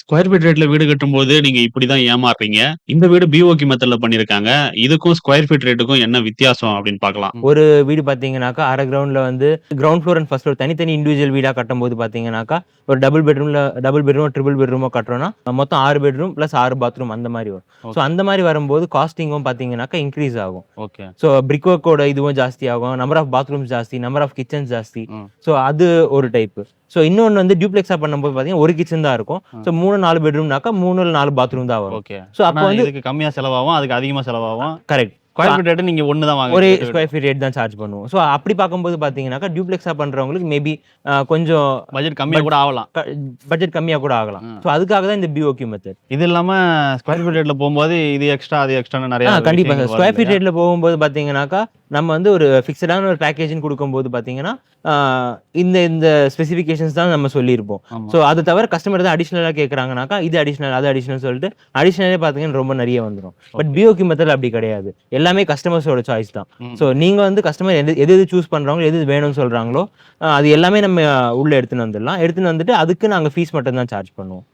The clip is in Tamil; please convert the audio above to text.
ஸ்கொயர் ஃபீட் ரேட்ல வீடு கட்டும்போது நீங்க இப்படிதான் ஏமாறுறீங்க. இந்த வீடு பிஓகி மெத்தட்ல பண்ணியிருக்காங்க. இதுக்கும் ஸ்கொயர் ஃபீட் ரேட்டுக்கும் என்ன வித்தியாசம் அப்படின்னு பார்க்கலாம். ஒரு வீடு பார்த்தீங்கன்னாக்கா, அரை கிரவுண்ட்ல வந்து ground floor and first floor தனித்தனி இண்டிவிஜுவல் வீடா கட்டும்போது பார்த்தீங்கன்னாக்கா, ஒரு டபுள் பெட்ரூமோ, ட்ரிபிள் பெட்ரூமோ கட்டுறோம்னா, மொத்தம் 6 பெட்ரூம் பிளஸ் 6 பாத்ரூம் அந்த மாரி வரும். ஸோ அந்த மாரி வரும்போது காஸ்டிங்கும் பார்த்தீங்கன்னாக்கா இன்க்ரீஸ் ஆகும். ஓகே. ஸோ பிரிக் ஒர்க்கோட இதுவும் ஜாஸ்தி ஆகும். நம்பர் ஆஃப் பாத்ரூம்ஸ் ஜாஸ்தி, நம்பர் ஆஃப் கிச்சன்ஸ் ஜாஸ்தி. ஸோ அது ஒரு டைப்பு. ஸோ இன்னொன்னு வந்து டியூப்ளெக்ஸா பண்ணும்போது பார்த்தீங்கன்னா, ஒரு கிச்சன் தான் இருக்கும். ஸோ 3, 4 பெட்ரூம்னாக்கா 3 இல்ல 4 பாத்ரூம் தான் வரும். ஓகே. ஸோ அப்போ வந்து இதுக்கு கம்மியா செலவாகும், அதுக்கு அதிகமா செலவாகும். கரெக்ட். ஸ்கொயர் ஃபீட் ரேட் நீங்க ஒண்ணு தான் ஒரே வாங்குறீங்க. ஸ்கொயர் ஃபீட் ரேட் தான் சார்ஜ் பண்ணுவோம். ஸோ அப்படி பார்க்கும்போது பார்த்தீங்கன்னாக்கா, டியூப்ளெக்ஸா பண்றவங்களுக்கு மேபி கொஞ்சம் பட்ஜெட் கம்மியா கூட ஆகலாம். பட்ஜெட் கம்மியா கூட ஆகலாம். ஸோ அதுக்காக தான் இந்த பிஓக்யூ மெத்தட். இது இல்லாம ஸ்கொயர் ஃபீட் ரேட்ல போகும்போது இது எக்ஸ்ட்ரா அது எக்ஸ்ட்ரான்னு நிறைய கண்டிப்பா சார். விஷயங்கள் ஸ்கொயர் வரும் ஃபீட் இல்லையா? ரேட்ல போகும்போது பார்த்தீங்கன்னாக்கா, நம்ம வந்து ஒரு ஃபிக்ஸடான ஒரு பேக்கேஜ்ன்னு குடுக்கும்போது பார்த்தீங்கன்னா, இந்த இந்த ஸ்பெசிஃபிகேஷன்ஸ் தான் நம்ம சொல்லியிருப்போம். ஆமா. ஸோ அது தவிர கஸ்டமர் ஏதாவது அடிஷனலா கேட்கறாங்கனாக்கா, இது அடிஷனல், அது அடிஷனல் சொல்லிட்டு அடிஷனலே பார்த்தீங்கன்னா ரொம்ப நிறைய வந்துரும். பட் பிஓக்யூ மெத்தட் அப்படி கிடையாது. எல்லாமே கஸ்டமர்ஸோட சாய்ஸ் தான். ஸோ நீங்க வந்து கஸ்டமர் எது எது சூஸ் பண்றாங்களோ, எது வேணும்னு சொல்றாங்களோ, அது எல்லாமே நம்ம உள்ள எடுத்துன்னு வந்துடலாம். எடுத்துன்னு வந்துட்டு அதுக்கு நாங்க ஃபீஸ் மட்டும் தான் சார்ஜ் பண்ணுவோம்.